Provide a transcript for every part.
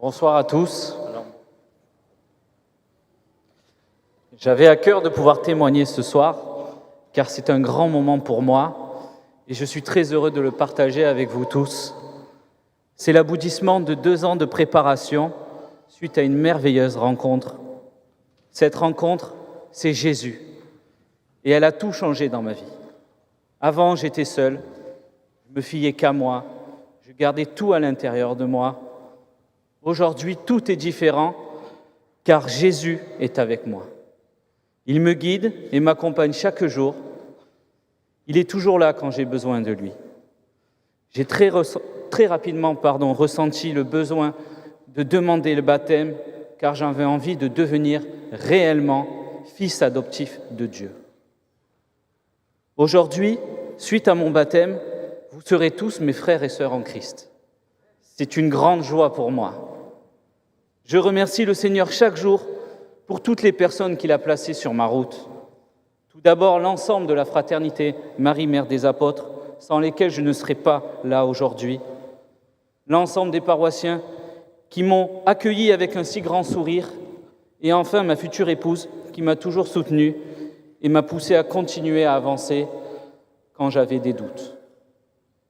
Bonsoir à tous. J'avais à cœur de pouvoir témoigner ce soir, car c'est un grand moment pour moi, et je suis très heureux de le partager avec vous tous. C'est l'aboutissement de 2 ans de préparation suite à une merveilleuse rencontre. Cette rencontre, c'est Jésus, et elle a tout changé dans ma vie. Avant, j'étais seul, je me fiais qu'à moi, je gardais tout à l'intérieur de moi. Aujourd'hui, tout est différent, car Jésus est avec moi. Il me guide et m'accompagne chaque jour. Il est toujours là quand j'ai besoin de lui. J'ai très rapidement ressenti le besoin de demander le baptême, car j'avais envie de devenir réellement fils adoptif de Dieu. Aujourd'hui, suite à mon baptême, vous serez tous mes frères et sœurs en Christ. C'est une grande joie pour moi. Je remercie le Seigneur chaque jour pour toutes les personnes qu'il a placées sur ma route. Tout d'abord, l'ensemble de la fraternité Marie, Mère des Apôtres, sans lesquels je ne serais pas là aujourd'hui. L'ensemble des paroissiens qui m'ont accueilli avec un si grand sourire. Et enfin, ma future épouse qui m'a toujours soutenu et m'a poussé à continuer à avancer quand j'avais des doutes.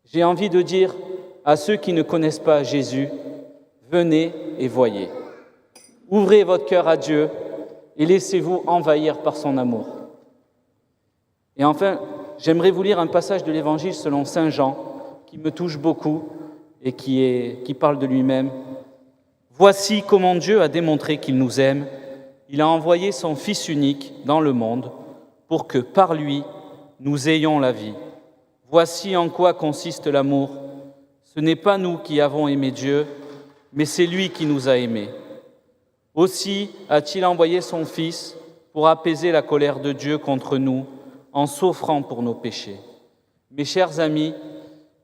J'ai envie de dire à ceux qui ne connaissent pas Jésus, venez et voyez. Ouvrez votre cœur à Dieu et laissez-vous envahir par son amour. Et enfin, j'aimerais vous lire un passage de l'Évangile selon saint Jean qui me touche beaucoup et qui parle de lui-même. « Voici comment Dieu a démontré qu'il nous aime. Il a envoyé son Fils unique dans le monde pour que par lui, nous ayons la vie. Voici en quoi consiste l'amour. Ce n'est pas nous qui avons aimé Dieu, mais c'est lui qui nous a aimés. Aussi a-t-il envoyé son Fils pour apaiser la colère de Dieu contre nous en s'offrant pour nos péchés. Mes chers amis,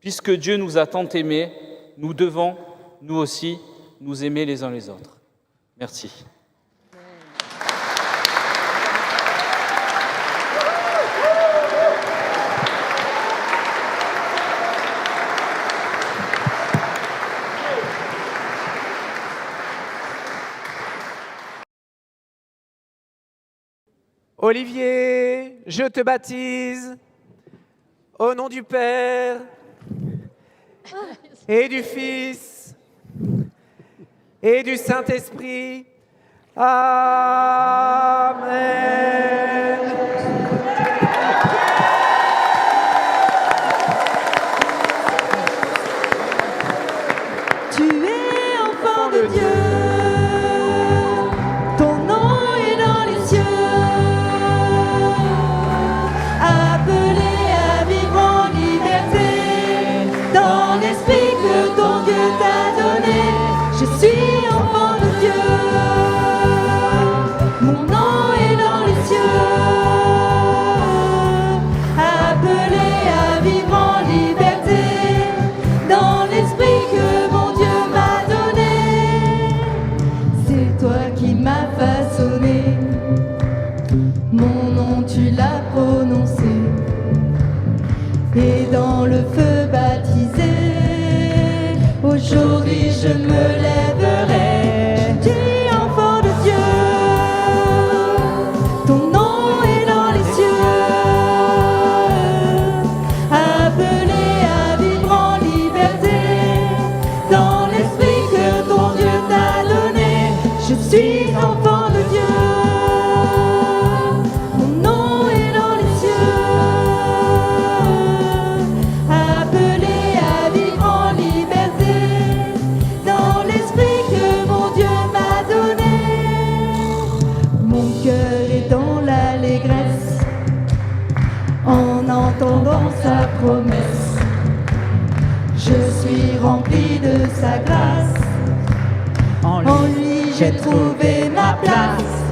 puisque Dieu nous a tant aimés, nous devons, nous aussi, nous aimer les uns les autres. » Merci. Olivier, je te baptise au nom du Père et du Fils et du Saint-Esprit. Amen. Tu es enfant de Dieu. Aujourd'hui je me lèverai, je dis enfant de Dieu, ton nom est dans les cieux, appelé à vivre en liberté, dans l'esprit que ton Dieu t'a donné, je suis enfant de Dieu, mon nom est dans les cieux, appelé à vivre en liberté. En entendant sa promesse, je suis rempli de sa grâce. En lui j'ai trouvé ma place.